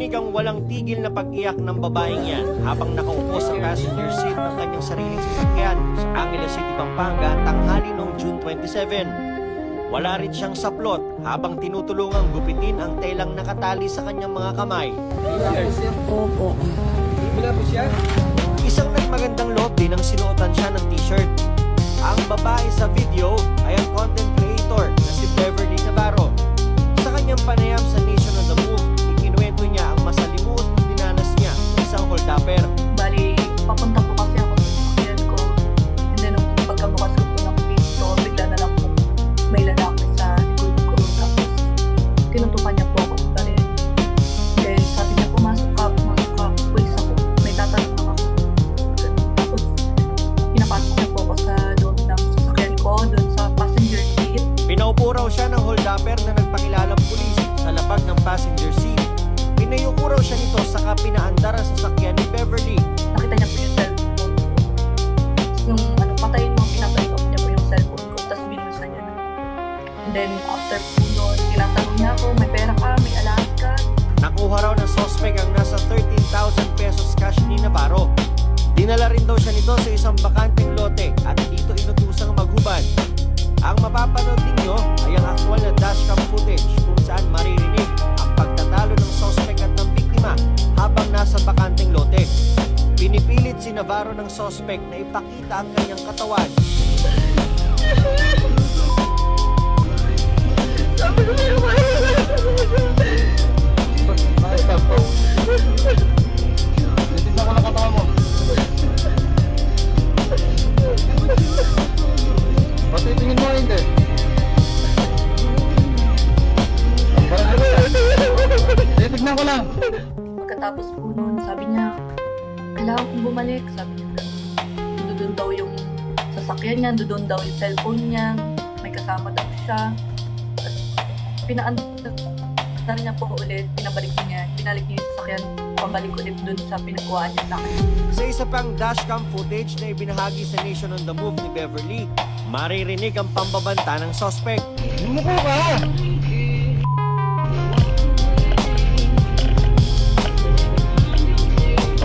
Narinig ang walang tigil na pag-iyak ng babaeng yan habang nakaupo sa passenger seat ng kanyang sariling sasakyan sa Angeles City, Pampanga tanghali noong June 27. Wala rin siyang saplot habang tinutulungang gupitin ang telang nakatali sa kanyang mga kamay. Opo. Isang nagmagandang loob din ang sinuotan siya ng t-shirt. Ang babae sa video ay ang content creator na si Beverly Navarro. Sa kanyang panayam sa Nation on the Move, ikinuwento niya ang masalimuot na dinanas niya sa isang hold-upper. Bali, papunta po kasi ako sa sasakyan ko. And then, nung pagkabukas ko po ng pinto, bigla na lang po may lalaki sa likod ko. Tapos, tinutukan niya po ako ng baril. Then, sabi niya, pumasok ka, pulis ako. May tatanong ako. Tapos, pinapasok niya po ako sa loob ng sasakyan ko, doon sa passenger seat. Pinaupo raw siya ng hold-upper na nagpakilalang pulis sa lapag ng passenger seat. Pinayuko raw siya nito saka pinaandar ang sasakyan ni Beverly. Nakita niya po yung cellphone ko. Yung patayin mo, pinatay off niya po yung cellphone ko. Tapos binusa niya na. And then, after po nun, tinatanong niya ako, may pera ka, may alam ka. Nakuha raw ng suspect ang nasa 13,000 pesos cash ni Navarro. Dinala rin daw siya nito sa isang bakanteng lote at dito inutusang maghubad. Ang mapapanood ninyo ay ang aktual na dashcam footage kung saan maririnig ang pagtatalo ng suspect at ng biktima habang nasa bakanteng lote. Pinipilit si Navarro ng suspect na ipakita ang kanyang katawan. Titignan ko lang katawan mo. Ba't titingin mo hindi? Titignan ko lang. Pagkatapos po nun, sabi niya, kailangan kong bumalik. Sabi niya, doon daw yung sasakyan niya, doon daw yung cellphone niya, may kasama daw siya. Tapos, pinaandar niya po ulit, binalik niya yung sasakyan, pabalik ulit doon sa pinagawa niya sa akin. Sa isa pang dashcam footage na ibinahagi sa Nation on the Move ni Beverly, maririnig ang pambabanta ng suspect. Lumuko ka!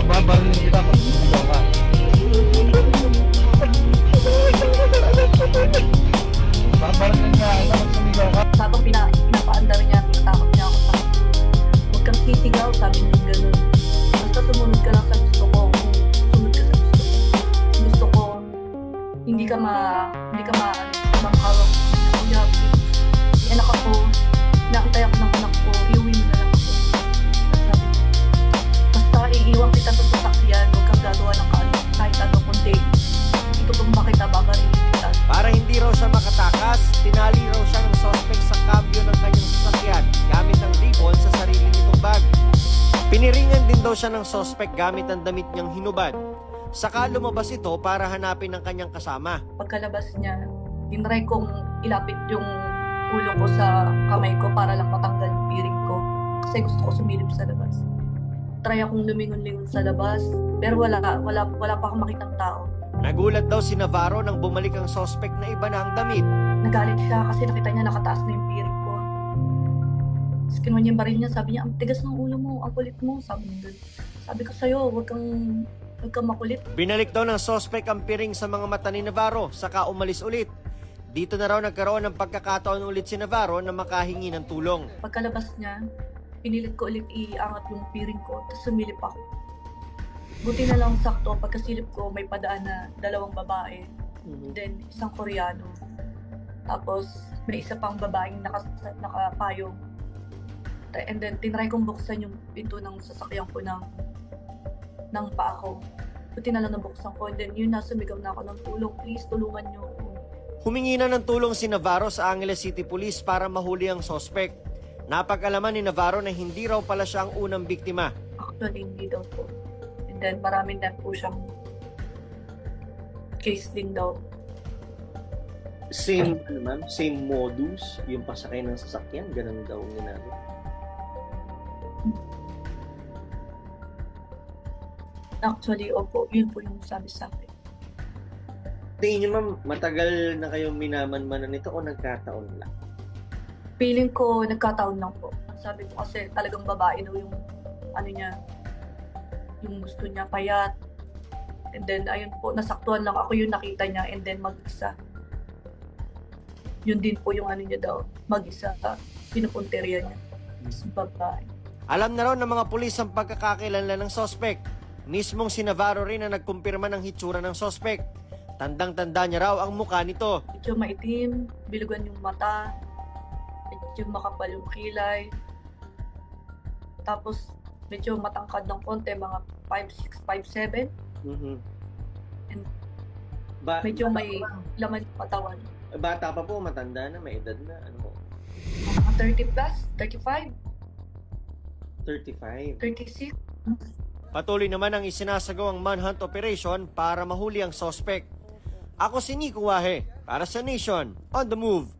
Pababalin kita pag sumigaw ka. Pababalin ka, dapat sumigaw ka. Habang pinapaandar niya, tinatakot niya ako sa huwag kang sisigaw, sabi niya gano'n. Basta sumunod ka lang sa gusto ko, kung sumunod ka sa gusto ko. Gusto ko, hindi ka makawag. Kuya, yung anak ako, nakantay ako ng anak ko, iuwi mo na lang ako. Sabi niya, basta iiwan kita sa sasakyan, huwag kang gagawa ng kahit ano, kundi itutumba kita, babarilin kita. Para hindi raw siya makatakas, tinali raw siya ng suspect sa kambyo ng kanyang sasakyan gamit ang ribbon sa sarili nitong bag. Piniringan din daw siya ng suspect gamit ang damit niyang hinubad. Saka lumabas ito para hanapin ang kanyang kasama. Pagkalabas niya, tinry kong ilapit yung ulo ko sa kamay ko para lang matanggal yung piring ko. Kasi gusto ko sumilip sa labas. Try akong lumingon-lingon sa labas, pero wala pa akong makitang tao. Nagulat daw si Navarro nang bumalik ang suspect na iba na ang damit. Nagalit siya kasi nakita niya nakataas na yung piring ko. Tapos kinuha niya yung baril niya, sabi niya, ang tigas ng ulo mo, ang kulit mo, sabi niya doon. Sabi ko sa'yo, huwag kang makulit. Binalik daw ng suspect ang piring sa mga mata ni Navarro, saka umalis ulit. Dito na raw nagkaroon ng pagkakataon ulit si Navarro na makahingi ng tulong. Pagkalabas niya, pinilit ko ulit iangat yung piring ko, tapos sumilip ako. Buti na lang sakto, pagkasilip ko may padaan na 2 babae, then isang Koreano. Tapos may isa pang babaeng nakapayong. And then tinry kong buksan yung pinto ng sasakyan ko ng paa ko. Buti na lang nabuksan ko, and then yun na, sumigaw na ako ng tulong, please tulungan niyo ako. Humingi na ng tulong si Navarro sa Angeles City Police para mahuli ang suspect. Napag-alaman ni Navarro na hindi raw pala siya ang unang biktima. Actually, hindi daw po. And then maraming na po siyang case din daw. Same, ma'am? Same modus, yung pasakay ng sasakyan, ganun daw ang ginagawa. Actually, opo, yun po yung sabi sa akin. Tingin niyo, ma'am, matagal na kayong minamanmanan nito o nagkataon lang? Feeling ko, nagkataon lang po. Sabi ko kasi talagang babae daw yung ano niya, yung gusto niya payat. And then, ayun po, nasaktuhan lang ako yung nakita niya and then mag-isa. Yun din po yung ano niya daw, mag-isa, pinupunteriya niya sa babae. Alam na raw ng mga pulis ang pagkakakilanlan ng sospek. Mismong si Navarro rin ang nagkumpirma ng hitsura ng sospek. Tandang-tanda niya raw ang mukha nito. Medyo maitim, bilugan yung mata, medyo makapal yung kilay. Tapos, medyo matangkad ng konti, mga 5'6", 5'7". Mhm. And bata medyo may pa ba? laman yung katawan. Bata pa po, matanda na, may edad na. Ano po? Mga 30 plus, 35, 35. 36. Patuloy naman ang isinasagawang manhunt operation para mahuli ang sospek. Ako si Nico Wahe para sa Nation on the Move.